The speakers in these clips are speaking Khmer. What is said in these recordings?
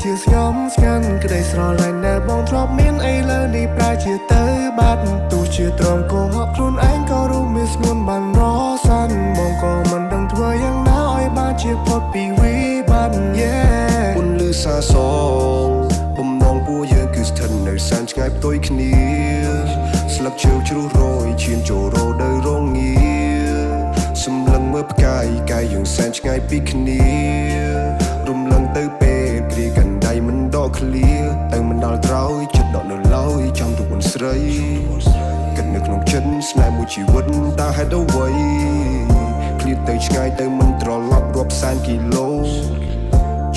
ជាស្ងំស្ងាត់ក្តីស្រឡាញ់ដែលបងធ្លាប់មានឥឡូវនេះប្រែជាទៅបាត់ទោះជាទ្រាំកុហកខ្លួនឯងក៏รู้មានស្ងួនបានរសាន់បងក៏មិនដឹងធ្វើយ៉ាងណាឲ្យបានជាផុតពីវិបត្តិមុនលឺសាសងបំណងពួកយើងគឺស្ថិតនៅសានឆ្ងាយផ្ទុយគ្នាស្លឹកឈើជ្រុះរយឈានចូលរោដោយរងងារសម្លឹងមើលផ្កាយកាយយើងសែនឆ្ងាយពីគ្នារំលឹងទៅពេលព្រាកណ្ដៃមិនដកឃ្លាតែមិនដល់ក្រោយចិត្តដកនៅឡើយចាំទុកមិនស្រីគិតនៅក្នុងចិត្តស្នេហ៍មួយជីវិតតើហេតុអ្វីឃ្លាតទៅឆ្ងាយទៅមិនត្រឡប់រាប់សែនគីឡូ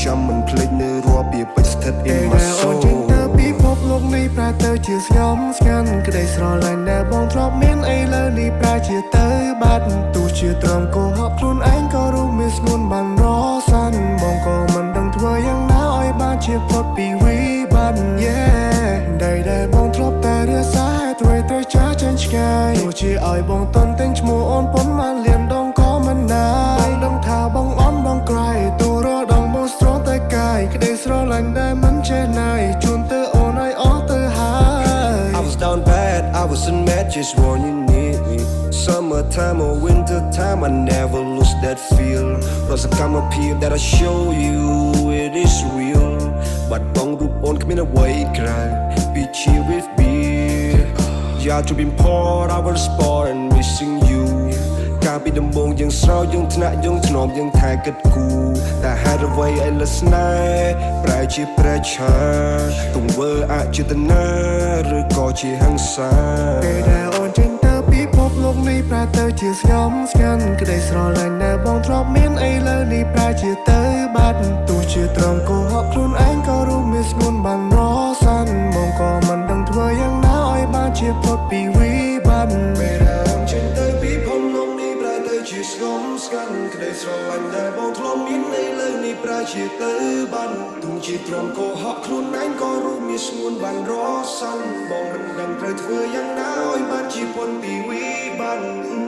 ចាំមិនភ្លេចនៅរាល់ពីពេចស្ថិត in my soul ទៅពិភពលោកនេះប្រែទៅជាស្ងំស្ងាត់ក្តីស្រឡាញ់ដែលបងធ្លាប់មានឥឡូវនេះប្រែជាទៅបាត់ទោះជាទ្រាំកុហកខ្លួនឯងក៏รู้មានស្ងួនបានរសាន់បងក៏មិនដឹងធ្វើយ៉ាងណាឲ្យបានជាផុតពីវិបត្តិដែលបងធ្លាប់តែរសាត្រួយទៅចាស់ចាញ់ឆ្ងាយទោះជាឲ្យបងតន់តែងឈ្មោះអូនប៉ុន្មានលៀនដងក៏មិនណាយដឹងថាបងអន់បងក្រៃទូរដងបងស្រស់តែកាយក្តីស្រឡាញ់ដែលមិនចេះណាយជូនទៅអូនឲ្យអស់ទៅហើយ I was down bad I wasn't mad just when you need me summertime or winter time I never lose that feel រកសកម្មភាព that I show you it is real បាត់បង់រូបអូនគ្មានអ្វីក្រៅពី cheer with beer yeah to be poor I was sport and missing you កាលពីដំបូងយើងស្រោចយើងថ្នាក់យើងធ្នមយើងថែគិតគូតែហេតុអ្វីឥឡូវស្នេហ៍ប្រែជាប្រែឆាទង្វើអចេតនាឬក៏ជាហិង្សាពេលដែលអូនចេញទៅពិភពលោកនេះប្រែទៅជាស្ងំស្ងាត់ក្តីស្រឡាញ់ដែលបងធ្លាប់មានឥឡូវនេះប្រែជាទៅបាត់ទោះជាទ្រាំកុហកខ្លួនឯងក៏รู้មានស្ងួនបានរសាន់បងក៏មិនដឹងធ្វើយ៉ាងណាឲ្យបានជាផុតពីវិបត្តិពេលដែលអូនចេញទៅពិភពលោកនេះប្រែទៅជាស្ងំស្ងាត់ក្តីស្រឡាញ់ដែលបងធ្លាប់មានឥឡូវនេះប្រែជាទៅបាត់ទោះជាទ្រាំកុហកខ្លួនឯងក៏รู้មានស្ងួនបានរសាន់បងមិនដឹងត្រូវធ្វើយ៉ាងណាឲ្យបានជាផុតពីវិបត្តិ